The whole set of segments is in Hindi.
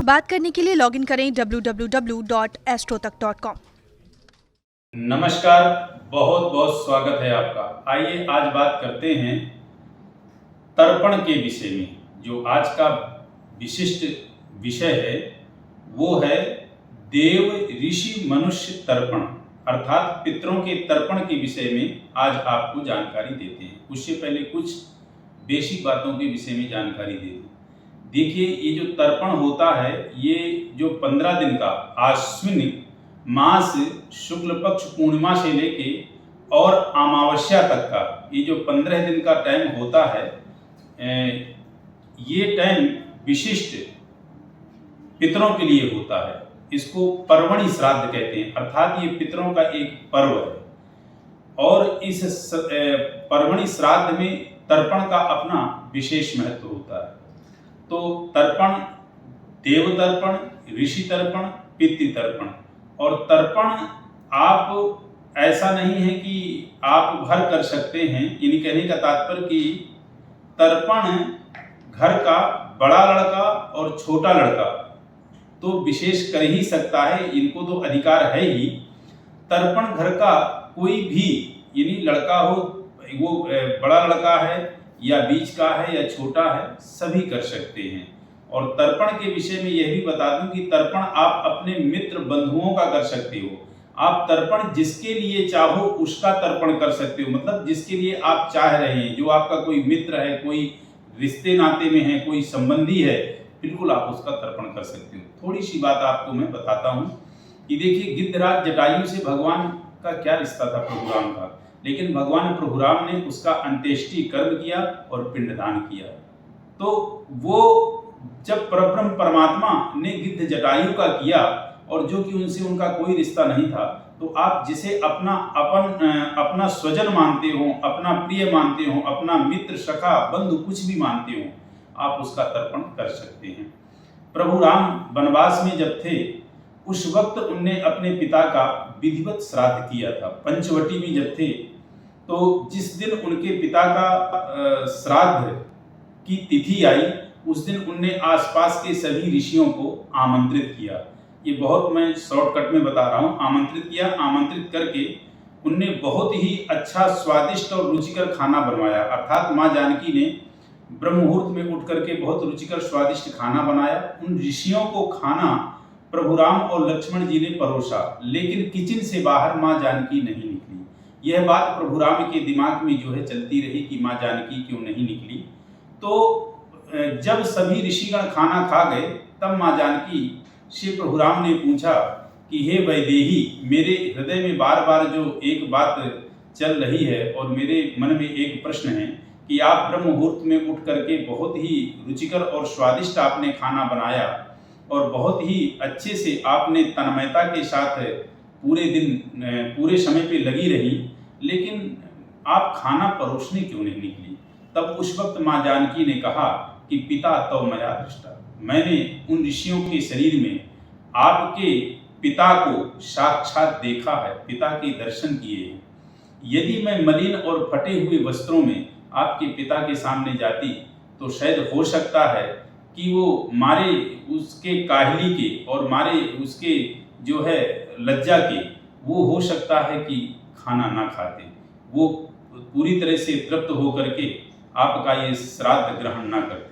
बात करने के लिए लॉगिन करें www.astrotak.com। नमस्कार, बहुत बहुत स्वागत है आपका। आइए आज बात करते हैं तर्पण के विषय में। जो आज का विशिष्ट विषय है वो है देव ऋषि मनुष्य तर्पण, अर्थात पितरों के तर्पण के विषय में आज आपको जानकारी देते हैं। उससे पहले कुछ बेसिक बातों के विषय में जानकारी दे दें। देखिए, ये जो तर्पण होता है, ये जो 15 दिन का आश्विन मास शुक्ल पक्ष पूर्णिमा से लेके और अमावस्या तक का ये जो 15 दिन का टाइम होता है, ये टाइम विशिष्ट पितरों के लिए होता है। इसको पर्वणि श्राद्ध कहते हैं, अर्थात ये पितरों का एक पर्व है। और इस पर्वणि श्राद्ध में तर्पण का अपना विशेष महत्व होता है। तो तर्पण, देव तर्पण, ऋषि तर्पण, पितृ तर्पण। और तर्पण आप ऐसा नहीं है कि आप घर कर सकते हैं, यानी कहने का तात्पर्य कि तर्पण घर का बड़ा लड़का और छोटा लड़का तो विशेष कर ही सकता है, इनको तो अधिकार है ही। तर्पण घर का कोई भी, यानी लड़का हो, वो बड़ा लड़का है या बीच का है या छोटा है, सभी कर सकते हैं। और तर्पण के विषय में यह भी बता दूं कि तर्पण आप अपने मित्र बंधुओं का कर सकते हो। आप तर्पण जिसके लिए चाहो उसका तर्पण कर सकते हो, मतलब जिसके लिए आप चाह रहे हैं, जो आपका कोई मित्र है, कोई रिश्ते नाते में है, कोई संबंधी है, बिल्कुल आप उसका तर्पण कर सकते हो। थोड़ी सी बात आपको मैं बताता हूँ कि देखिए, गिद्धराज जटायु से भगवान का क्या रिश्ता था प्रभुराम का, लेकिन भगवान प्रभुराम ने उसका अंत्येष्टि कर्म किया और पिंडदान किया। तो वो जब परब्रह्म परमात्मा ने गिद्ध जटायु का किया और जो कि उनसे उनका कोई रिश्ता नहीं था, तो आप जिसे अपना स्वजन मानते हो, अपना प्रिय मानते हो, अपना मित्र, सखा, बंधु, कुछ भी मानते हो, आप उसका तर्पण कर सकते हैं। प्रभु राम वनवास में जब थे, उस वक्त उनने अपने पिता का विधिवत श्राद्ध किया था। पंचवटी में जब थे, तो जिस दिन उनके पिता का श्राद्ध की तिथि आई, उस दिन उनने आसपास के सभी ऋषियों को आमंत्रित किया। ये बहुत मैं शॉर्टकट में बता रहा हूँ। आमंत्रित किया, आमंत्रित करके उनने बहुत ही अच्छा, स्वादिष्ट और रुचिकर खाना बनवाया। अर्थात माँ जानकी ने ब्रह्म मुहूर्त में उठ करके बहुत रुचिकर स्वादिष्ट खाना बनाया। उन ऋषियों को खाना प्रभु राम और लक्ष्मण जी ने परोसा, लेकिन किचन से बाहर माँ जानकी नहीं निकली। यह बात प्रभु राम के दिमाग में जो है चलती रही कि माँ जानकी क्यों नहीं निकली। तो जब सभी ऋषिगण खाना खा गए, तब माँ जानकी से प्रभु राम ने पूछा कि हे वैदेही, मेरे हृदय में बार बार जो एक बात चल रही है और मेरे मन में एक प्रश्न है कि आप ब्रह्म मुहूर्त में उठ करके बहुत ही रुचिकर और स्वादिष्ट आपने खाना बनाया और बहुत ही अच्छे से आपने तन्मयता के साथ पूरे दिन, पूरे समय पे लगी रही, लेकिन आप खाना परोसने क्यों नहीं निकली। तब उस वक्त माँ जानकी ने कहा कि पिता तव मया दृष्टा, मैंने उन ऋषियों के शरीर में आपके पिता को साक्षात देखा है, पिता के दर्शन किए हैं। यदि मैं मलिन और फटे हुए वस्त्रों में आपके पिता के सामने जाती, तो शायद हो सकता है कि वो मारे उसके काहली के और मारे उसके जो है लज्जा के, वो हो सकता है कि खाना ना खाते, वो पूरी तरह से तृप्त होकर के आपका ये श्राद्ध ग्रहण ना करते।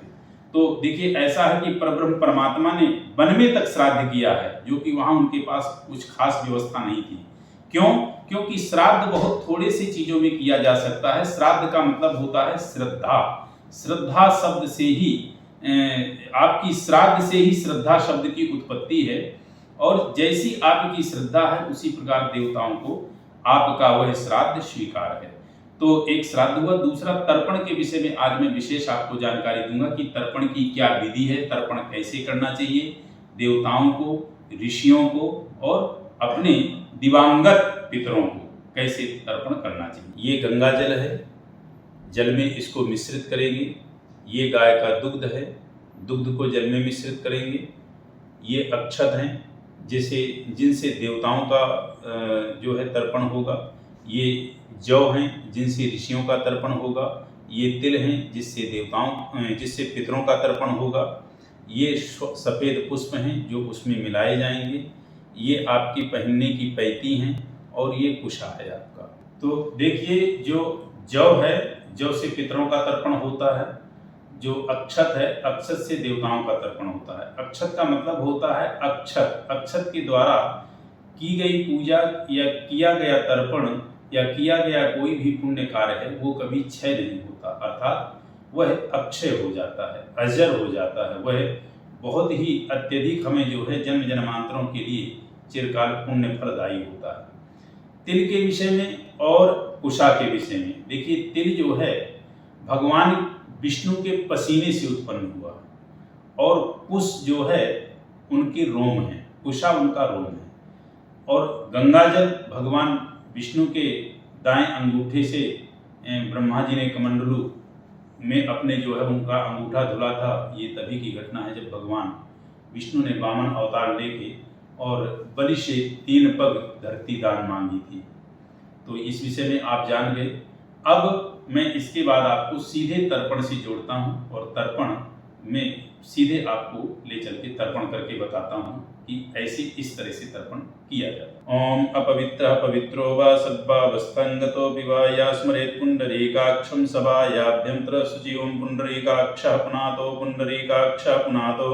तो देखिए, ऐसा है कि परब्रह्म परमात्मा ने वन में तक श्राद्ध किया है, जो कि वहाँ उनके पास कुछ खास व्यवस्था नहीं थी। क्यों? क्योंकि श्राद्ध बहुत थोड़े सी चीजों में किया जा सकता है। श्राद्ध का मतलब होता है श्रद्धा। श्रद्धा शब्द से ही आपकी श्राद्ध से ही श्रद्धा शब्द की उत्पत्ति है, और जैसी आपकी श्रद्धा है उसी प्रकार देवताओं को आपका वह श्राद्ध स्वीकार है। तो एक श्राद्ध हुआ। दूसरा, तर्पण के विषय में आज मैं विशेष आपको जानकारी दूंगा कि तर्पण की क्या विधि है, तर्पण कैसे करना चाहिए, देवताओं को, ऋषियों को और अपने दिवंगत पितरों को कैसे तर्पण करना चाहिए। ये गंगा जल है, जल में इसको मिश्रित करेंगे। ये गाय का दुग्ध है, दुग्ध को जल में मिश्रित करेंगे। ये अक्षत हैं जिनसे देवताओं का जो है तर्पण होगा। ये जौ हैं जिनसे ऋषियों का तर्पण होगा। ये तिल हैं जिससे पितरों का तर्पण होगा। ये सफ़ेद पुष्प हैं जो उसमें मिलाए जाएंगे। ये आपकी पहनने की पैती हैं और ये कुशा है आपका। तो देखिए, जो जौ है, जौ से पितरों का तर्पण होता है। जो अक्षत है, अक्षत से देवताओं का तर्पण होता है। अक्षत का मतलब होता है अक्षत। अक्षत के द्वारा की गई पूजा या किया गया तर्पण या किया गया कोई भी पुण्य कार्य है वो कभी क्षय नहीं होता, अर्थात वह अक्षय हो जाता है, अजर हो जाता है। वह बहुत ही अत्यधिक हमें जो है जन्म जन्मांतरों के लिए चिरकाल पुण्य फलदायी होता है। तिल के विषय में और कुशा के विषय में देखिए, तिल जो है भगवान विष्णु के पसीने से उत्पन्न हुआ और कुश जो है उनके रोम है, कुशा उनका रोम है। और गंगाजल भगवान विष्णु के दाएं अंगूठे से ब्रह्मा जी ने कमंडलू में अपने जो है उनका अंगूठा धुला था। ये तभी की घटना है जब भगवान विष्णु ने वामन अवतार लेके और बलि से 3 पग धरती दान मांगी थी। तो इस विषय में आप जान गए। अब मैं इसके बाद आपको सीधे तर्पण से जोड़ता हूँ और तर्पण में सीधे आपको ले चल के तर्पण करके बताता हूँ कि ऐसे इस तरह से तर्पण किया जाता है। ओम अपवित्र पवित्रो वा सद्भावस्थंगतो विवा स्मरेत् पुंडरीकाक्षं सभायाभ्यंतर शुचि। ओम पुंडरीकाक्षः पुनातो पुंडरीकाक्षः पुनातो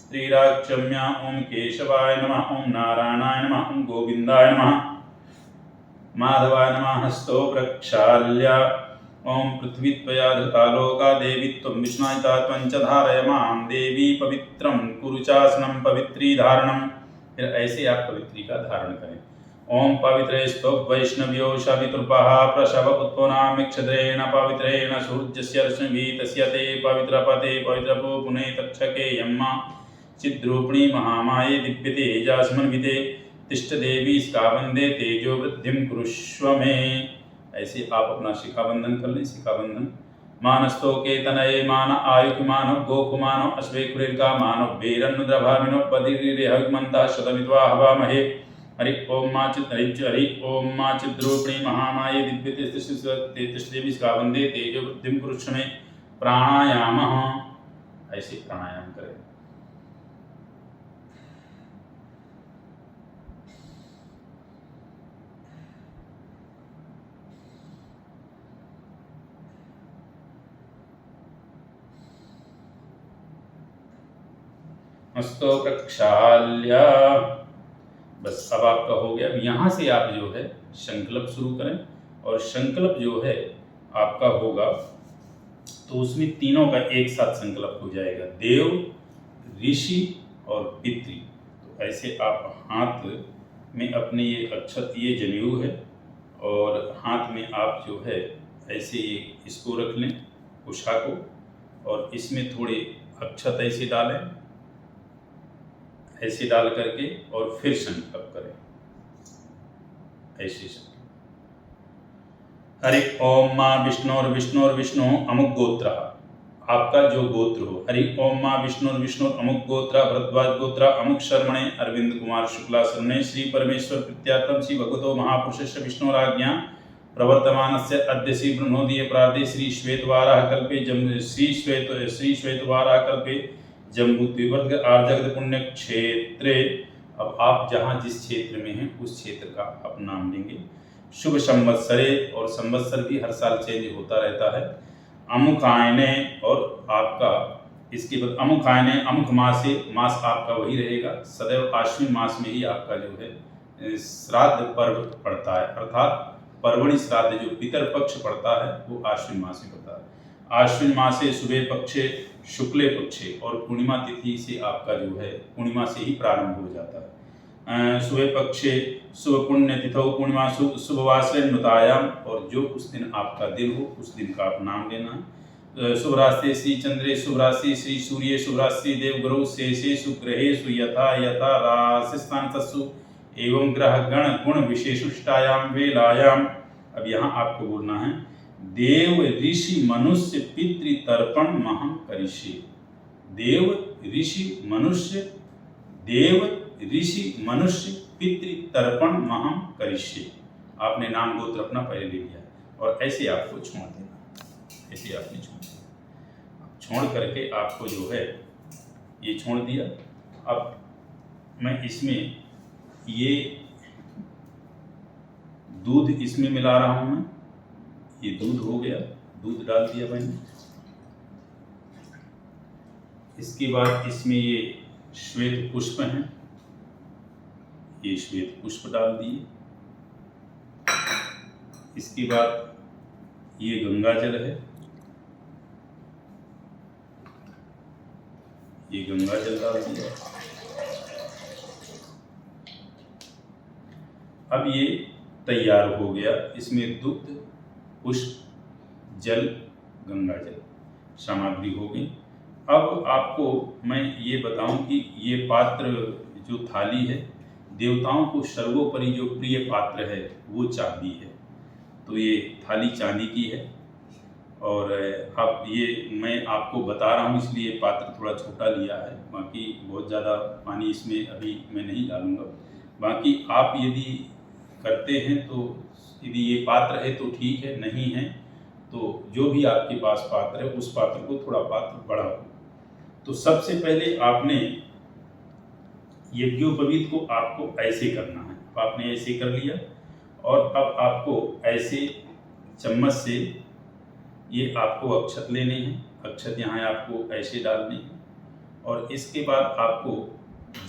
श्रीराक्षम्या। ओम केशवाय नमः। ओम नारायणाय नमः। ओम गोविंदाय नमः। माधवाय नमः। हस्तो प्रक्षाल्य। ओम पृथ्वी त्वया धृता लोका देवी त्वं विष्णुता त्वं च धारय मां देवी पवित्रं कुरु चासनं पवित्री धारणम। फिर ऐसे आप पवित्री का धारण करें। ओम पवित्रेस्तो वैष्णव्यो शवितृपः प्रशव उत्पन्नामिक्षद्रेण पवित्रेण सूर्यस्य रश्मिभिः तस्य ते पवित्रपते पवित्रपो पुने तक्षके यम्मा चिद्रूपिणी महामाये दिव्यतेजास्मन्विते तिष्ठ देवी स्कावंदे तेजो वृद्धिं कुरुष्व मे। ऐसे आप अपना शिखाबंधन कर लें। शिखाबंधन मानस्तो के तनये मान आयुक मानव गोकु मानव अश्वे कुरेका मानव वीरन्न द्रभामिनो पदिरिहगमंता शतमित्वा हवामहे। हरि ओम मा हरि ओम मा चिद्रूपिणी महामाये दिव्यते तिष्ठदेवी स्कावंदे तेजो वृद्धिं कुरुष्व मे। प्राणायाम, ऐसे प्राणायाम करें। हस्तो प्रक्षाल्य। बस अब आपका हो गया। अब यहाँ से आप जो है संकल्प शुरू करें और संकल्प जो है आपका होगा तो उसमें तीनों का एक साथ संकल्प हो जाएगा, देव, ऋषि और पितृ। तो ऐसे आप हाथ में अपने ये अक्षत, ये जनेऊ है और हाथ में आप जो है ऐसे ये इसको रख लें, कुशा को, और इसमें थोड़े अक्षत ऐसे डालें, ऐसे डाल करके और फिर संकल्प करें ऐसे संकल्प। हरि ओम माँ विष्णु अमुक गोत्र, आपका जो गोत्र हो। हरि ओम माँ विष्णु अमुक गोत्र भरद्वाज गोत्र अमुक शर्मणे अरविंद कुमार शुक्ला शर्मणे श्री परमेश्वर प्रीत्यार्थम श्री भगवतो महापुरुषस्य विष्णुराज्ञा प्रवर्तमानस्य अद्य श्री ब्रह्मोदय प्रार्थे श्री श्वेतवाराह कल्पे श्री श्वेतवाराह कल्पे जम्बूद्वीप आर्जगद पुण्य क्षेत्रे। अब आप जहाँ जिस क्षेत्र में हैं उस क्षेत्र का आप नाम लेंगे। शुभ संवत्सरे, और संवत्सर भी हर साल चेंज होता रहता है। अमुक आयने, और आपका इसके बाद अमुक आयने अमुक मासे, मास आपका वही रहेगा। सदैव आश्विन मास में ही आपका जो है श्राद्ध पर्व पड़ता है, अर्थात पर्वणि श्राद्ध जो पितर पक्ष पड़ता है वो आश्विन मास में पड़ता है। आश्विन मासे शुभे पक्षे शुक्ले पक्षे, और पूर्णिमा तिथि से आपका जो है पूर्णिमा से ही प्रारंभ हो जाता है। शुभे पक्षे शुभ पुण्य तिथौ पूर्णिमा शुभवासरे नुतायाम, और जो उस दिन आपका दिन हो उस दिन का आप नाम लेना है। शुभ रास्ते श्री चंद्रे शुभ राशि श्री सूर्य शुभ राशि देवगुरु शेषेषु ग्रहेषु यथा यथा राशिस्थान तस्सु एवं ग्रह गण गुण विशेषुष्टायाम वेलायाम। अब यहाँ आपको बोलना है देव ऋषि मनुष्य पितृ तर्पण महं करिष्ये। देव ऋषि मनुष्य, देव ऋषि मनुष्य पितृ तर्पण महं करिष्ये। आपने नाम गोत्र अपना पहले ले लिया और ऐसे आपको छोड़ देना, ऐसे आपने छोड़ दिया। छोड़ करके आपको जो है ये छोड़ दिया। अब मैं इसमें ये दूध इसमें मिला रहा हूँ मैं, ये दूध हो गया, दूध डाल दिया मैंने। इसके बाद इसमें ये श्वेत पुष्प हैं, ये श्वेत पुष्प डाल दिए। इसके बाद ये गंगा जल है, ये गंगा जल डाल दिया। अब ये तैयार हो गया। इसमें दुग्ध, पुष्प, जल, गंगा जल सामग्री हो गई। अब आपको मैं ये बताऊं कि ये पात्र जो थाली है, देवताओं को सर्वोपरि जो प्रिय पात्र है वो चांदी है। तो ये थाली चांदी की है। और अब ये मैं आपको बता रहा हूँ इसलिए पात्र थोड़ा छोटा लिया है, बाकी बहुत ज़्यादा पानी इसमें अभी मैं नहीं डालूँगा। बाकी आप यदि करते हैं तो यदि ये पात्र है तो ठीक है, नहीं है तो जो भी आपके पास पात्र है उस पात्र को थोड़ा पात्र बड़ा हो। तो सबसे पहले आपने यज्ञोपवीत को आपको ऐसे करना है। आपने ऐसे कर लिया और अब आपको ऐसे चम्मच से ये आपको अक्षत लेने हैं। अक्षत यहाँ आपको ऐसे डालने हैं और इसके बाद आपको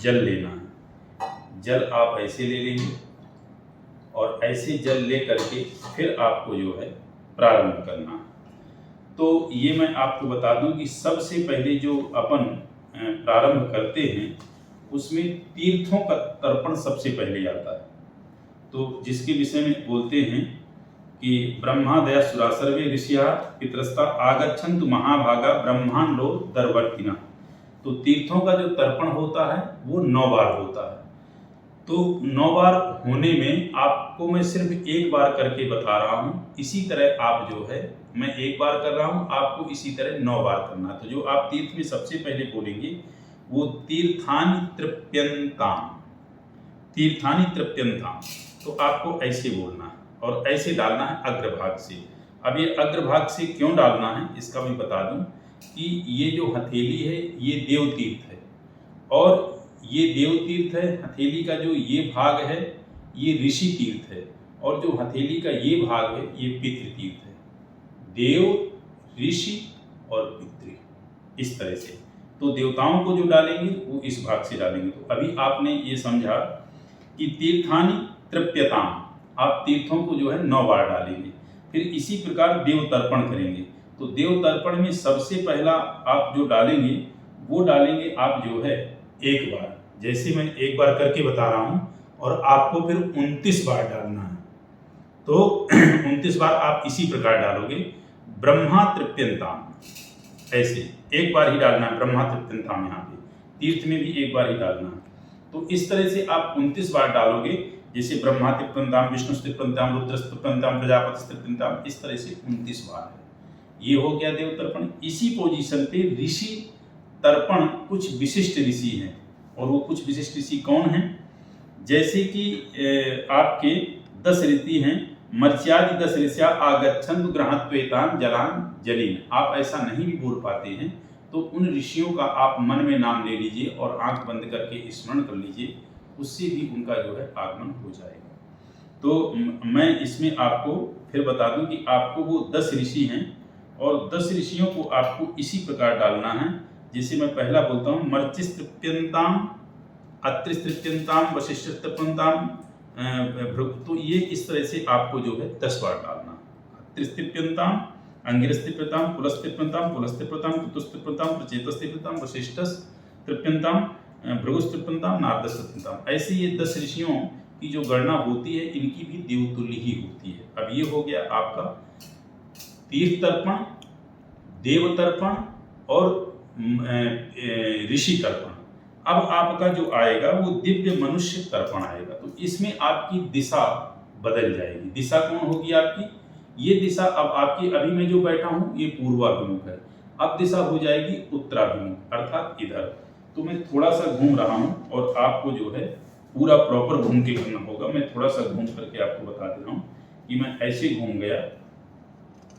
जल लेना है। जल आप ऐसे ले लेंगे और ऐसे जल ले करके फिर आपको जो है प्रारंभ करना है। तो ये मैं आपको बता दूं कि सबसे पहले जो अपन प्रारंभ करते हैं उसमें तीर्थों का तर्पण सबसे पहले आता है। तो जिसके विषय में बोलते हैं कि ब्रह्मादय सुरा सर्वे ऋषिया पितरस्ता आगच्छन्तु महाभागा ब्रह्मांडो दर्वर्तिना। तो तीर्थों का जो तर्पण होता है वो 9 बार होता है। तो 9 बार होने में आपको मैं सिर्फ एक बार करके बता रहा हूँ। इसी तरह आप जो है, मैं एक बार कर रहा हूँ, आपको इसी तरह 9 बार करना। तो जो आप तीर्थ में सबसे पहले बोलेंगे वो तीर्थानि तृप्यन्ताम, तीर्थानि तृप्यन्ताम। तो आपको ऐसे बोलना है और ऐसे डालना है अग्रभाग से। अब ये अग्रभाग से क्यों डालना है इसका मैं बता दूं कि ये जो हथेली है ये देव तीर्थ है और ये देव तीर्थ है। हथेली का जो ये भाग है ये ऋषि तीर्थ है और जो हथेली का ये भाग है ये पितृ तीर्थ है। देव, ऋषि और पितृ, इस तरह से। तो देवताओं को जो डालेंगे वो इस भाग से डालेंगे। तो अभी आपने ये समझा कि तीर्थानि तृप्यताम, आप तीर्थों को जो है 9 बार डालेंगे। फिर इसी प्रकार देव तर्पण करेंगे। तो देव तर्पण में सबसे पहला आप जो डालेंगे वो डालेंगे आप जो है एक बार, जैसे मैं एक बार करके बता रहा हूँ, और आपको फिर 29 बार डालना है। तो 29 बार आप इसी प्रकार डालोगे, ब्रह्मा तृप्यन्ताम, ऐसे एक बार ही डालना है ब्रह्मा तृप्यन्ताम। यहाँ पे तीर्थ में भी एक बार ही डालना है। तो इस तरह से आप 29 बार डालोगे, जैसे ब्रह्मा तृप्यन्ताम, विष्णु तृप्यन्ताम, रुद्र तृप्यन्ताम, प्रजापति तृप्यन्ताम, इस तरह से 29 बार है। ये हो गया देव तर्पण। इसी पोजीशन पे ऋषि तर्पण कुछ विशिष्ट ऋषि हैं, और वो कुछ विशिष्ट ऋषि कौन हैं? जैसे कि आपके 10 ऋषि हैं, मर्च्यादि 10 ऋषिया आगच्छन्तु गृहात्वेतान जलान जलीन। आप ऐसा नहीं भी बोल पाते हैं तो उन ऋषियों का आप मन में नाम ले लीजिए और आंख बंद करके स्मरण कर लीजिए, उससे भी उनका जो है आगमन हो जाएगा। तो मैं इसमें आपको फिर बता दूं कि आपको वो 10 ऋषि हैं और 10 ऋषियों को आपको इसी प्रकार डालना है। जैसे मैं पहला बोलता हूँ, मर्चिस तृप्यन्ताम, अत्रिस तृप्यन्ताम, वशिष्ठ तृप्यन्ताम, तो ये इस तरह से आपको जो है 10 बार डालना। अत्रिस तृप्यन्ताम, अंगिरस तृप्यन्ताम, पुलस तृप्यन्ताम, पुलस तृप्यन्ताम, कुतुस तृप्यन्ताम, प्रचेतस तृप्यन्ताम, वशिष्ठस तृप्यन्ताम, भृगुस तृप्यन्ताम, नारदस तृप्यन्ताम। ऐसे ये 10 ऋषियों की जो गणना होती है इनकी भी देवतुल्य ही होती है। अब ये हो गया आपका तीर्थ तर्पण, देव तर्पण और ऋषि तर्पण। अब आपका जो आएगा वो दिव्य मनुष्य तर्पण आएगा। तो इसमें आपकी दिशा बदल जाएगी। दिशा कौन होगी आपकी? ये दिशा अब आपकी, अभी मैं जो बैठा हूँ ये पूर्वाभिमुख है, अब दिशा हो जाएगी उत्तराभिमुख, अर्थात इधर। तो मैं थोड़ा सा घूम रहा हूँ और आपको जो है पूरा प्रॉपर घूम के करना होगा। मैं थोड़ा सा घूम करके आपको बता दे रहा हूँ कि मैं ऐसे घूम गया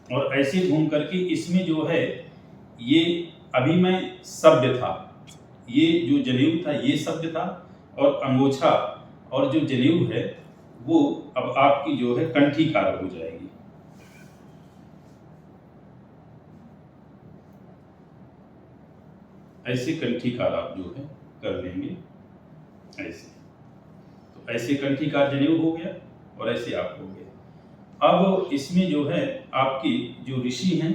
और ऐसे घूम करके इसमें जो है ये अभी मैं सभ्य था, ये जो जनेऊ था ये शब्द था, और अंगोछा और जो जनेऊ है वो अब आपकी जो है कंठीकार हो जाएगी। ऐसे कंठीकार आप जो है कर लेंगे ऐसे। तो ऐसे कंठीकार जनेऊ हो गया और ऐसे आप हो गया। अब इसमें जो है आपके जो ऋषि हैं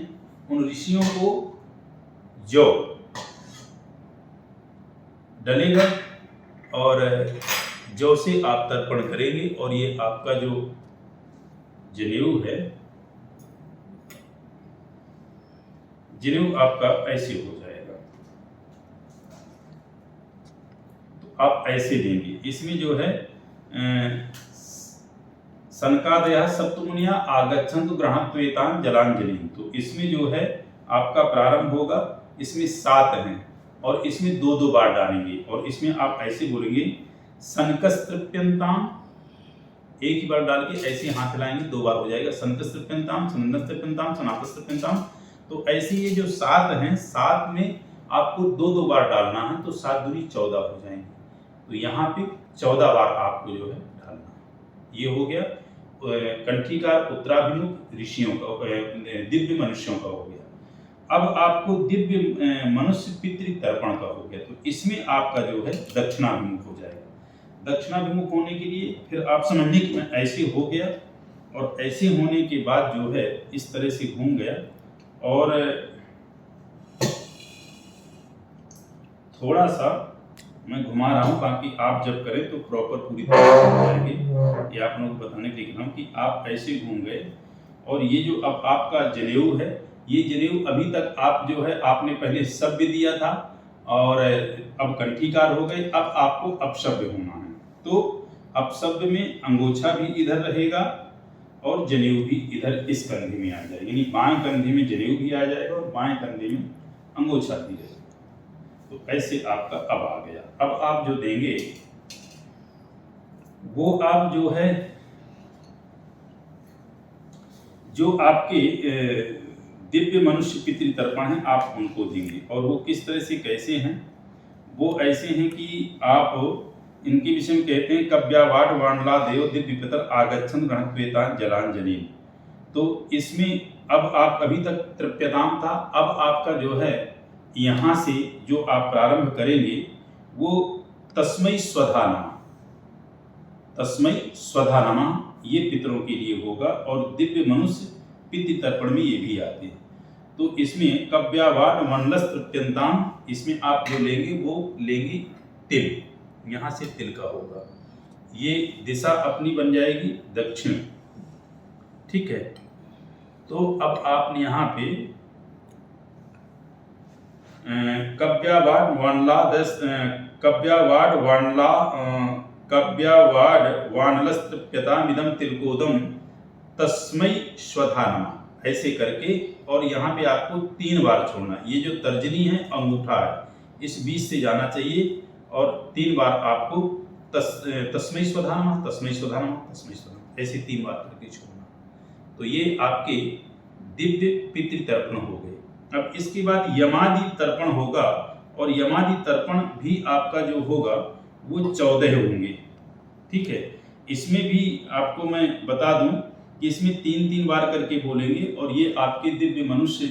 उन ऋषियों को जौ डलेगा और जौ से आप तर्पण करेंगे, और ये आपका जो जनेऊ है, जनेऊ आपका ऐसे हो जाएगा। तो आप ऐसे देंगे। इसमें जो है सनकादयः सप्तमुनिया आगच्छन्तु गृहात्वेतान् जलांजलि। तो इसमें जो है आपका प्रारंभ होगा, इसमें 7 हैं और इसमें 2-2 बार डालेंगे, और इसमें आप ऐसे बोलेंगे सनकस्तृप्यन्ताम, एक ही बार डाल के ऐसे हाथ हिलाएंगे, 2 बार हो जाएगा। सनकस्तृप्यन्ताम, सनंदस्तृप्यन्ताम, सनातस्तृप्यन्ताम। तो ऐसे ये जो 7 हैं, 7 में आपको 2-2 बार डालना है, तो 7 दूनी 14 हो जाएंगे। तो यहाँ पे 14 बार आपको जो है डालना है। ये हो गया कंठीकार उत्तराभिमुख ऋषियों का, दिव्य मनुष्यों का हो गया। अब आपको दिव्य मनुष्य पितृ तर्पण का हो गया। तो इसमें आपका जो है दक्षिणाभिमुख हो जाएगा। दक्षिणाभिमुख होने के लिए फिर आप समझने कि मैं ऐसे हो गया, और ऐसे होने के बाद जो है इस तरह से घूम गया, और थोड़ा सा मैं घुमा रहा हूँ, बाकी आप जब करें तो प्रॉपर पूरी तरह से हो जाएंगे। ये आप लोगों को बताने के लिए कह रहा हूँ कि आप ऐसे घूम गए, और ये जो अब आपका जनेऊ है, ये जनेऊ अभी तक आप जो है आपने पहले शब्द दिया था और अब कंठीकार हो गए। अब आपको अपशब्द होना है। तो अपशब्द में अंगोछा भी इधर रहेगा और जनेऊ भी इधर इस कंधे में आ जाएगा, यानी बाएं कंधे में जनेऊ भी आ जाएगा और बाएं कंधे में अंगोछा भी रहेगा। तो ऐसे आपका अब आ गया। अब आप जो देंगे वो आप जो है, जो आपके दिव्य मनुष्य पितृ तर्पण है आप उनको देंगे। और वो किस तरह से, कैसे हैं, वो ऐसे हैं कि आप इनके विषय में कहते हैं कव्यावाड वाणला देव दिव्य पितर आगच्छन गणत्वेतान जलांजलि। तो इसमें अब आप अभी तक तृप्यताम था, अब आपका जो है यहाँ से जो आप प्रारंभ करेंगे वो तस्मै स्वधा नमः, तस्मै स्वधा नमः ये पितरों के लिए होगा। और दिव्य मनुष्य पितृ तर्पण में ये भी आते हैं। तो इसमें कव्यावाड मंडलस तृप्यंताम, इसमें आप जो लेंगे वो लेंगे तिल, यहाँ से तिल का होगा। ये दिशा अपनी बन जाएगी दक्षिण, ठीक है। तो अब आपने यहाँ पे कव्यावाड वाणलस तृप्यताम इदम तिलकोदम तस्मै स्वधा नमः ऐसे करके, और यहाँ पे आपको 3 बार छोड़ना। ये जो तर्जनी है, अंगूठा है, इस बीच से जाना चाहिए, और 3 बार आपको तस्मै स्वधा नमः, तस्मै स्वधा नमः, तस्मै स्वधा नमः ऐसे 3 बार करके छोड़ना। तो ये आपके दिव्य पितृ तर्पण हो गए। अब इसके बाद यमादि तर्पण होगा, और यमादि तर्पण भी आपका जो होगा वो 14 होंगे, ठीक है। इसमें भी आपको मैं बता दूं कि इसमें 3-3 बार करके बोलेंगे, और ये आपके दिव्य मनुष्य,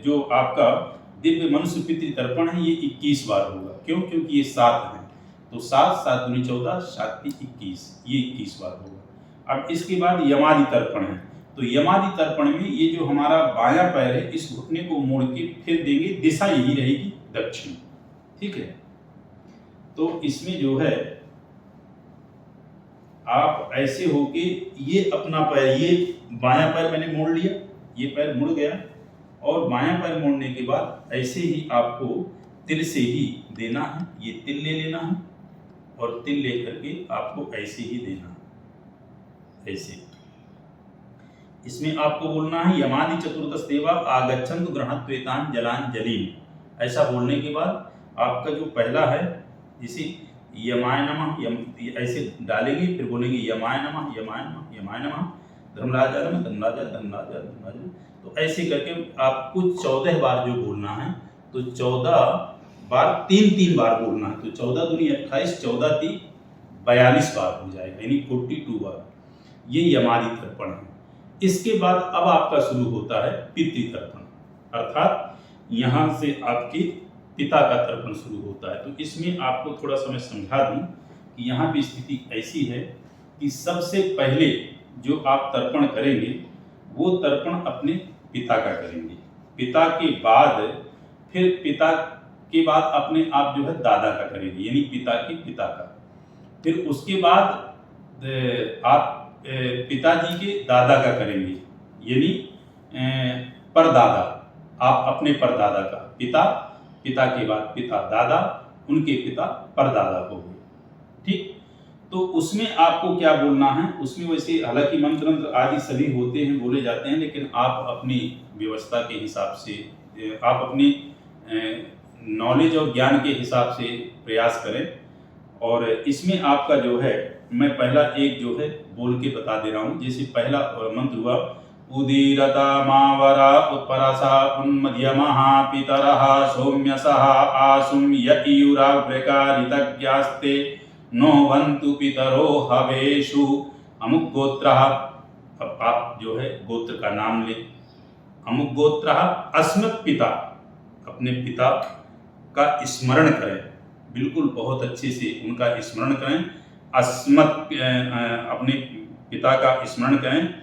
जो आपका दिव्य मनुष्य पितृ तर्पण है, ये 21 बार होगा। क्यों? क्योंकि ये 7 है, तो 7 दूनी 14, 7 21, ये 21 बार होगा। अब इसके बाद यमादि तर्पण है। तो यमादि तर्पण में ये जो हमारा बायां पैर है, इस घुटने को मोड़ के फिर देंगे, दिशा यही रहेगी दक्षिण, ठीक है। तो इसमें जो है आप ऐसे होके ये अपना पैर, ये बायां पैर मैंने मोड़ लिया, ये पैर मुड़ गया, और बायां पैर मोड़ने के बाद ऐसे ही आपको तिल से ही देना है। ये तिल ले लेना है, और तिल लेकर के आपको ऐसे ही देना है, ऐसे। इसमें आपको बोलना है यमादि चतुर्दश देवा आगच्छन्तु गृहात्वेतान जलांजलि। ऐसा बोलने के बाद आपका जो पहला है, इसी यमाय नमः ऐसे डालेंगे, फिर बोलेंगे यमाय नमः, यमाय नमः, यमाय नमः, धर्मराजा नमः, धर्मराजा, धर्मराजा, धर्मराजा। तो ऐसे करके आपको 14 बार जो बोलना है। तो 14 बार 3 बार बोलना है। तो 14 दूनी 28, 14 × 3 42 बार हो जाएगा, यानी 42 बार। ये यमादि तर्पण है। इसके बाद अब आपका शुरू होता है पितृतर्पण, अर्थात यहाँ से आपके पिता का तर्पण शुरू होता है। तो इसमें आपको थोड़ा सा मैं समझा दूं कि यहाँ की स्थिति ऐसी है कि सबसे पहले जो आप तर्पण करेंगे वो तर्पण अपने पिता का करेंगे। पिता के बाद फिर पिता के बाद अपने आप जो है दादा का करेंगे, यानी पिता के पिता का। फिर उसके बाद आप पिताजी के दादा का करेंगे, यानी परदादा, आप अपने परदादा का। पिता के बाद पिता दादा, उनके पिता परदादा हो गए, ठीक। तो उसमें आपको क्या बोलना है, उसमें वैसे हालांकि मंत्र आदि सभी होते हैं, बोले जाते हैं, लेकिन आप अपनी व्यवस्था के हिसाब से, आप अपनी नॉलेज और ज्ञान के हिसाब से प्रयास करें। और इसमें आपका जो है, मैं पहला एक जो है बोल के बता दे रहा हूँ। जैसे पहला मंत्र हुआ, उदीरता मावरा उत्परासा उन्मध्यमः पितरः सौम्यसः आसुम ययुराव्रकारितज्ञास्ते नो वन्तु पितरो हवेषु अमुक गोत्रः। अब आप जो है गोत्र का नाम लें। अमुक गोत्रः अस्मत् पिता, अपने पिता का स्मरण करें, बिल्कुल बहुत अच्छे से उनका स्मरण करें। अस्मत्, अपने पिता का स्मरण करें।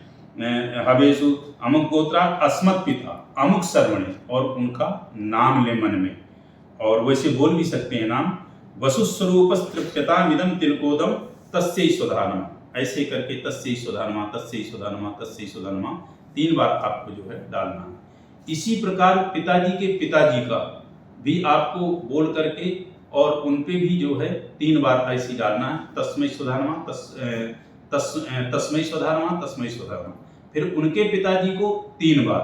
हवेषु अमुक गोत्रा अस्मत् पिता अमुक सर्वणे, और उनका नाम ले मन में। और वैसे बोल भी सकते हैं नाम, वसुस्वरूपस्तृप्यतामिदं तिलकोदम तस्यै स्वधानम, ऐसे करके तस्यै स्वधानमा तस्यै स्वधानमा तस्यै स्वधानमा 3 बार आपको जो है डालना है। इसी प्रकार पिताजी के पिताजी का भी आपको बोल करके और उन पे भी जो है 3 बार ऐसे डालना है, तस्मै स्वधानमा तस्मै स्वधानमा तस्मै स्वधानमा। फिर उनके पिताजी को 3 बार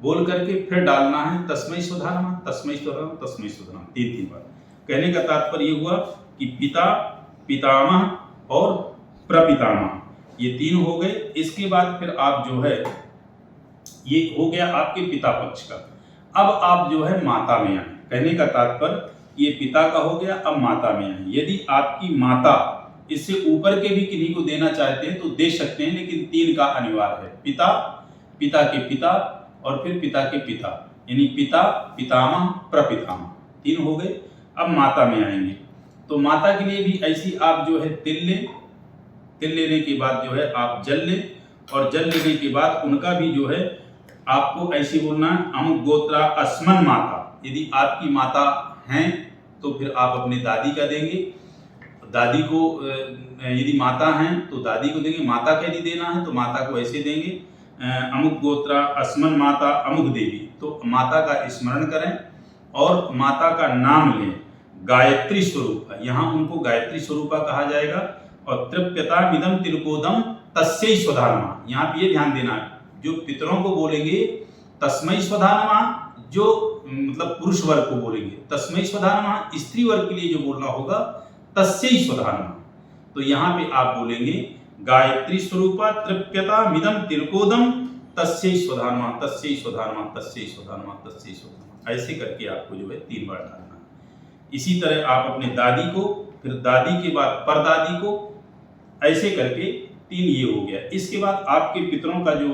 बोल करके फिर डालना है, तस्मै स्वधानमा तस्मै स्वधानमा तस्मै स्वधानमा, 3 बार। कहने का तात्पर्य हुआ कि पिता, पितामह और प्रपितामह, ये 3 हो गए। इसके बाद फिर आप जो है, ये हो गया आपके पिता पक्ष का। अब आप जो है माता में आए। कहने का तात्पर्य ये पिता का हो गया, अब माता में आए। यदि आपकी माता इससे ऊपर के भी किन्हीं को देना चाहते हैं तो दे सकते हैं, लेकिन 3 का अनिवार्य है। पिता, पिता के पिता और फिर पिता के पिता, यानी पिता, पितामह, प्रपितामह, 3 हो गए। अब माता में आएंगे। तो माता के लिए भी ऐसी आप जो है तिल लें। तिल लेने के बाद जो है आप जल लें, और जल लेने के बाद उनका भी जो है आपको ऐसे बोलना है, अमुक गोत्रा अस्मन माता। यदि आपकी माता हैं तो फिर आप अपने दादी का देंगे। दादी को यदि माता हैं तो दादी को देंगे। माता का यदि देना है तो माता को ऐसे देंगे, अमुक गोत्रा अस्मन माता अमुक देवी। तो माता का स्मरण करें और माता का नाम लें। गायत्री स्वरूप, यहाँ उनको गायत्री स्वरूपा कहा जाएगा। और तृप्यतामिदं तिलकोदम तस्यै स्वधानमा, यहाँ पे ये ध्यान देना है, जो पितरों को बोलेंगे तस्मै स्वधानमा, जो मतलब पुरुष वर्ग को बोलेंगे तस्मै स्वधानमा, स्त्री वर्ग के लिए जो बोलना होगा तस्यै स्वधानमा। तो यहाँ पे आप बोलेंगे गायत्री स्वरूपा तृप्यतामिदं तिलकोदम तस्यै स्वधानमा तस्यै स्वधानमा तस्यै स्वधानमा तस्यै स्वधानमा, ऐसे करके आपको जो है 3 बार डालना है। इसी तरह आप अपने दादी को, फिर दादी के बाद परदादी को, ऐसे करके 3 ये हो गया। इसके बाद आपके पितरों का जो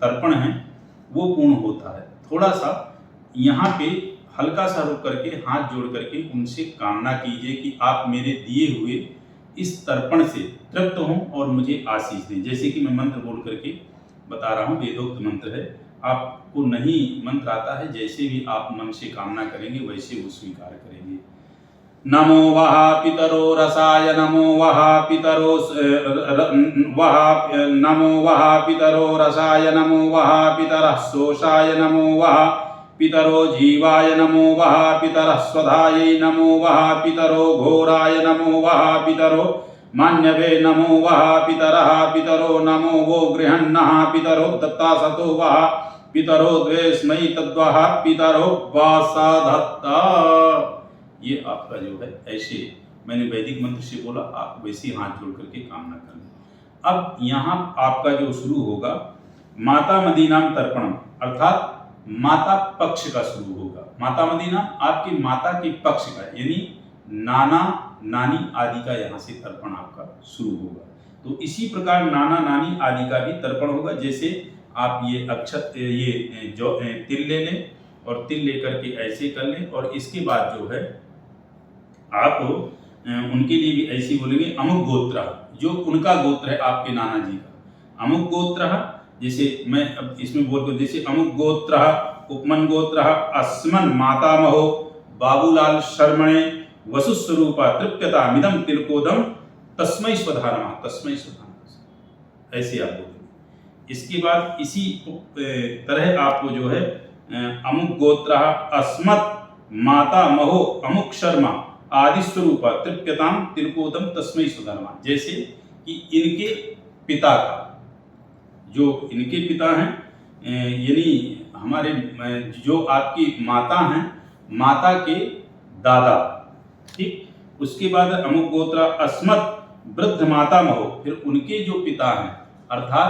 तर्पण है वो पूर्ण होता है। थोड़ा सा यहाँ पे हल्का सा रुक करके हाथ जोड़ करके उनसे कामना कीजिए कि आप मेरे दिए हुए इस तर्पण से तृप्त हों और मुझे आशीष दें। जैसे कि मैं मंत्र बोल करके बता रहा हूँ, वेदोक्त मंत्र है, आपको नहीं मंत्र आता है, जैसे भी आप मन से कामना करेंगे वैसे वो स्वीकार करेंगे। नमो वः पितरो रसाय, नमो वः पितरो नमो वः पितरो रसाय, नमो वः पितरः शोषाय, नमो वः पितरो जीवाय, नमो वः पितरः स्वधायै, नमो वः पितरो घोराय, नमो वः पितरो मान्यवे, नमो वः पितरः पितरो नमो वो गृहन्नः, पितरो दत्तासतो वः पितरो द्वेष्मै तद्वः पितरो वासाधत्ता। ये आपका जो है, ऐसे मैंने वैदिक मंत्र से बोला, आप वैसे हाथ जोड़ करके कामना कर लें। अब यहाँ आपका जो शुरू होगा माता मदीनाम तर्पणम, अर्थात माता पक्ष का शुरू होगा। माता मदीना आपकी माता के पक्ष का, यानी नाना नानी आदि का यहाँ से तर्पण आपका शुरू होगा। तो इसी प्रकार नाना नानी आदि का भी तर्पण होगा। जैसे आप ये अक्षत ये जो तिल ले लें और तिल लेकर के ऐसे कर लें, और इसके बाद जो है आप उनके लिए भी ऐसे बोलेंगे अमुक गोत्र, जो उनका गोत्र है आपके नाना जी का, अमुक गोत्र। जैसे मैं अब इसमें बोल कर, जैसे अमुक गोत्र उपमन गोत्र अस्मन मातामहो बाबूलाल शर्मणे वसुस्वरूपा तृप्यता मिदम तिलकोदम तस्मै स्वधानमा, तस्मै स्वधानमा, ऐसे आप बोलेंगे। इसके बाद इसी तरह आपको जो है अमुक गोत्र अस्मत् माता महो अमुक शर्मा आदि स्वरूपा तृप्यताम तिलकोदम तस्मै स्वधानमा, जैसे कि इनके पिता का, जो इनके पिता हैं, यानी हमारे जो आपकी माता हैं, माता के दादा, ठीक। उसके बाद अमुक गोत्र अस्मत् वृद्ध माता महो, फिर उनके जो पिता हैं, अर्थात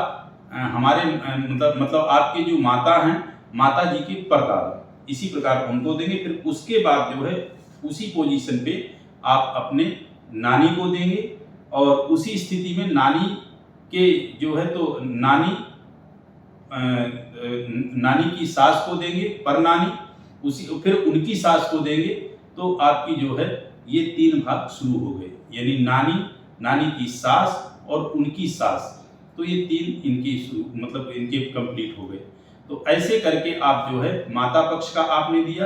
हमारे मतलब आपके जो माता हैं, माता जी के परदादा, इसी प्रकार उनको देंगे। फिर उसके बाद जो है उसी पोजीशन पे आप अपने नानी को देंगे, और उसी स्थिति में नानी के जो है तो नानी की सास को देंगे, पर नानी, उसी फिर उनकी सास को देंगे। तो आपकी जो है ये 3 भाग शुरू हो गए, यानी नानी, नानी की सास और उनकी सास, तो ये 3 इनकी मतलब इनके कंप्लीट हो गए। तो ऐसे करके आप जो है माता पक्ष का आपने दिया,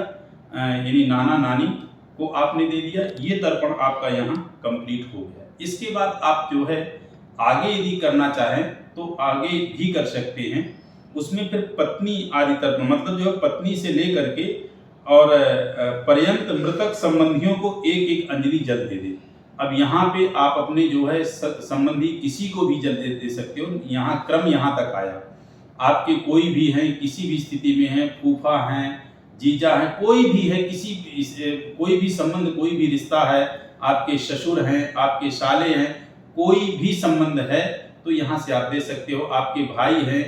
यानी नाना नानी को आपने दे दिया, ये तर्पण आपका यहाँ कंप्लीट हो गया। इसके बाद आप जो है आगे यदि करना चाहें तो आगे भी कर सकते हैं। उसमें फिर पत्नी आदि तर्पण, मतलब जो है पत्नी से लेकर के और पर्यंत मृतक संबंधियों को एक एक अंजलि जल दे दे। अब यहाँ पे आप अपने जो है संबंधी किसी को भी जल दे सकते हो। यहाँ क्रम यहाँ तक आया, आपके कोई भी हैं, किसी भी स्थिति में हैं, फूफा हैं, जीजा हैं, कोई भी है, कोई भी संबंध, कोई भी रिश्ता है, आपके ससुर हैं, आपके साले हैं, कोई भी संबंध है तो यहाँ से आप दे सकते हो। आपके भाई हैं,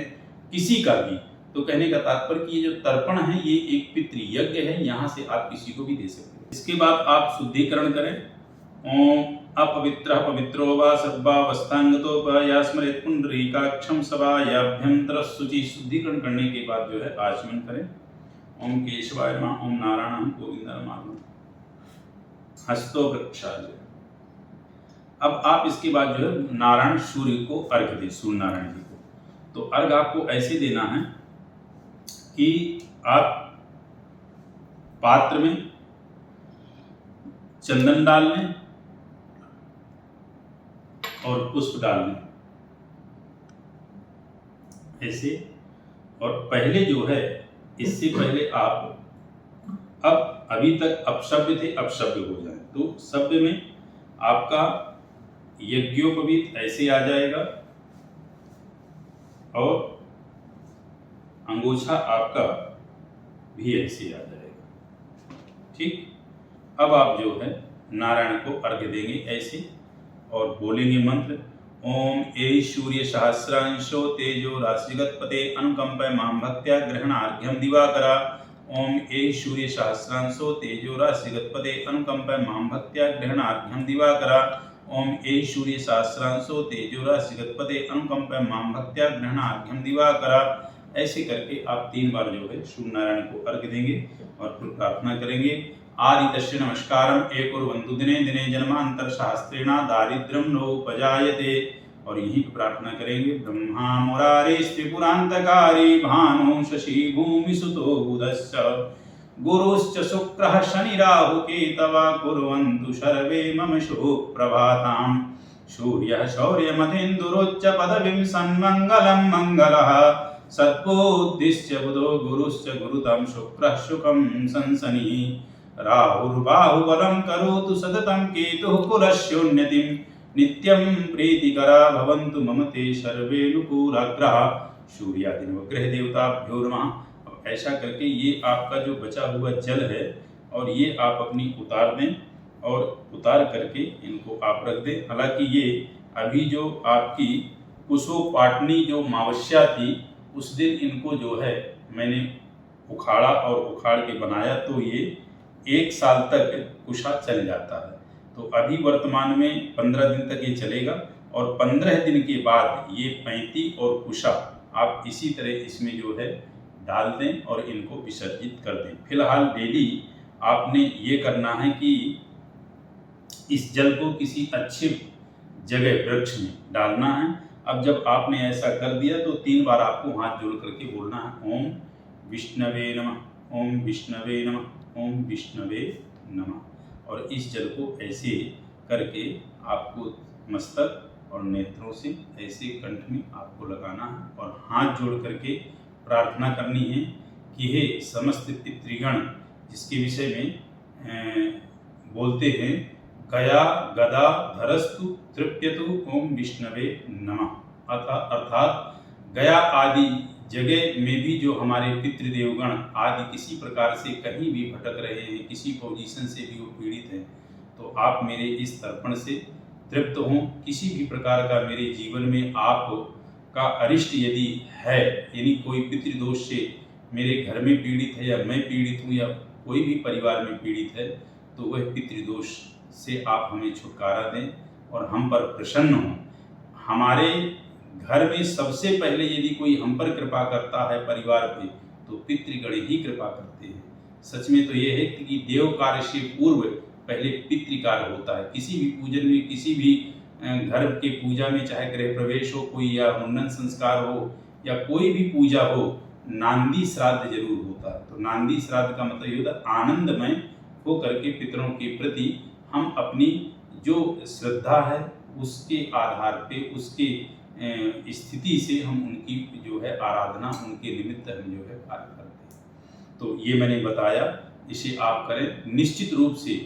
किसी का भी। तो कहने का तात्पर्य कि ये जो तर्पण है ये एक पितृयज्ञ है, यहाँ से आप किसी को भी दे सकते हो। इसके बाद आप शुद्धिकरण करें। ओम अपवित्र पवित्रो वा सर्वावस्थांगतो वा या स्मरेत पुंडरीकाक्षं सवायाभ्यंतर शुचि। शुद्धिकरण करने के बाद जो है आचमन करें। ओम केशवाय नमः, ओम नारायण गोविंदाय नमः, हस्तो प्रक्षाल्य। अब आप इसके बाद जो है नारायण सूर्य को अर्घ्य दें, सूर्य नारायण जी को। तो अर्घ्य आपको ऐसे देना है कि आप पात्र में चंदन डाल लें और पुष्प डाल लें ऐसे। और पहले जो है, इससे पहले आप अब अभी तक अपशब्द थे, अपशब्द हो जाए तो शब्द में आपका यज्ञोपवीत ऐसे आ जाएगा और अंगोछा आपका भी ऐसे आ जाएगा, ठीक। अब आप जो है नारायण को अर्घ्य देंगे ऐसे और बोलेंगे मंत्र। ओम ए सूर्य सहस्रांशो तेजो राशिगत पते अनुकंपय मां भक्त्या ग्रहणार्घ्यम दिवाकरा। ओम ए सूर्य सहस्रांशो तेजो राशिगत पते अनुकंपय मां भक्त्या ग्रहणार्घ्यम दिवाकरा। ओम ए सूर्य सहस्रांशो तेजो राशिगत पते अनुकंपय मां भक्त्या ग्रहणार्घ्यम दिवाकरा। ऐसे करके आप 3 बार जो है सूर्य नारायण को अर्घ्य देंगे और फिर प्रार्थना करेंगे। आदितस्य नमस्कारम एकुर्वन्तु दिने दिने जन्मांतर शास्त्रेण दारिद्र्यं नोपजायते। और यही प्रार्थना करेंगे। ब्रह्मा मुरारे त्रिपुरांतकारी भानु शशि भूमि सुतो बुधश्च गुरुश्च शुक्रः शनि राहु केतवा कुर्वन्तु सर्वे मम शुभप्रभाताम्। सूर्यः शौर्यमतेन्दुरोच्च पदवीं सन्मङ्गलं मङ्गलः सद्बुद्धिश्च बुधो गुरुश्च गुरुतं शुक्रः शुकं संसनिः। राहुर्बाहुबलं करोतु सततं केतुः कुलशून्यतिं। नित्यं प्रीतिकरा भवन्तु मम ते सर्वे नुकूलाग्रहा। सूर्यादि नवग्रह देवताभ्यो नमः। अब ऐसा करके ये आपका जो बचा हुआ जल है और ये आप अपनी उतार दें और उतार करके इनको आप रख दें। हालांकि ये अभी जो आपकी कुशोपाटनी जो मावस्या थी उस दिन इनको जो है मैंने उखाड़ा और उखाड़ के बनाया तो ये 1 साल तक कुशा चल जाता है। तो अभी वर्तमान में 15 दिन तक ये चलेगा और 15 दिन के बाद ये 35 और कुशा आप इसी तरह इसमें जो है डाल दें और इनको विसर्जित कर दें। फिलहाल डेली आपने ये करना है कि इस जल को किसी अच्छे जगह वृक्ष में डालना है। अब जब आपने ऐसा कर दिया तो 3 बार आपको हाथ जोड़ करके बोलना है ओम विष्णवे नमः, ओम विष्णवे नमः, ओम विष्णवे नमः। और इस जल को ऐसे करके आपको मस्तक और नेत्रों से ऐसे कंठ में आपको लगाना है और हाथ जोड़ करके प्रार्थना करनी है कि हे समस्त पितृगण, जिसके विषय में बोलते हैं गया गदा धरस्तु तृप्यतु ओम विष्णवे नमः। अर्थात गया आदि जगह में भी जो हमारे पितृदेवगण आदि किसी प्रकार से कहीं भी भटक रहे हैं, किसी पोजीशन से भी वो पीड़ित हैं, तो आप मेरे इस तर्पण से तृप्त हों। किसी भी प्रकार का मेरे जीवन में आप का अरिष्ट यदि है, यानी कोई पितृदोष से मेरे घर में पीड़ित है या मैं पीड़ित हूँ या कोई भी परिवार में पीड़ित है, तो वह पितृदोष से आप हमें छुटकारा दें और हम पर प्रसन्न हों। हमारे घर में सबसे पहले यदि कोई हम पर कृपा करता है परिवार पे, तो पितृगण ही कृपा करते हैं। सच में तो ये है कि देव कार्य से पूर्व पहले पितृ कार्य होता है। किसी भी पूजन में, किसी भी घर के पूजा में, चाहे गृह प्रवेश हो कोई या मुंडन संस्कार हो या कोई भी पूजा हो, नांदी श्राद्ध जरूर होता है। तो नांदी श्राद्ध का मतलब ये होता है आनंदमय हो करके पितरों के प्रति हम अपनी जो श्रद्धा है उसके आधार पे, उसके स्थिति से हम उनकी जो है आराधना, उनके निमित्त हम जो है कार्य करते हैं। तो ये मैंने बताया, इसे आप करें। निश्चित रूप से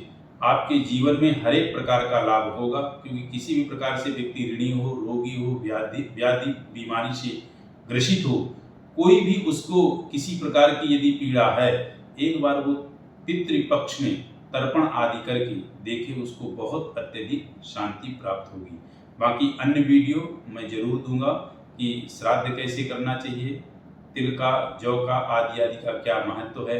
आपके जीवन में हर एक प्रकार का लाभ होगा, क्योंकि किसी भी प्रकार से व्यक्ति ऋणी हो, रोगी हो, व्याधि बीमारी से ग्रसित हो, कोई भी उसको किसी प्रकार की यदि पीड़ा है, एक बार वो पितृपक्ष में तर्पण आदि करके देखे, उसको बहुत अत्यधिक शांति प्राप्त होगी। बाकी अन्य वीडियो मैं जरूर दूंगा कि श्राद्ध कैसे करना चाहिए, तिल का, जौ का आदि आदि का क्या महत्व है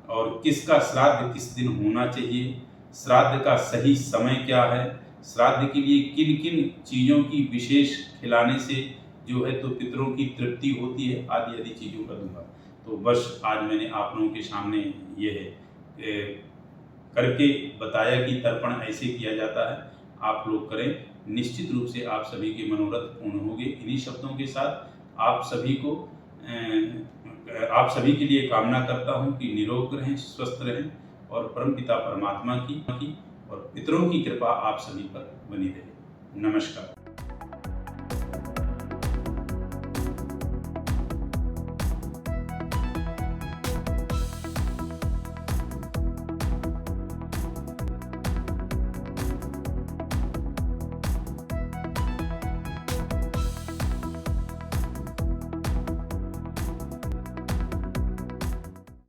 और किसका श्राद्ध किस दिन होना चाहिए, श्राद्ध का सही समय क्या है, श्राद्ध के लिए किन किन चीज़ों की विशेष खिलाने से जो है तो पितरों की तृप्ति होती है, आदि आदि चीज़ों का दूंगा। तो बस आज मैंने आप लोगों के सामने ये है करके बताया कि तर्पण ऐसे किया जाता है, आप लोग करें। निश्चित रूप से आप सभी के मनोरथ पूर्ण होंगे। इन्हीं शब्दों के साथ आप सभी के लिए कामना करता हूं कि निरोग रहें, स्वस्थ रहें और परमपिता परमात्मा की और पितरों की कृपा आप सभी पर बनी रहे। नमस्कार।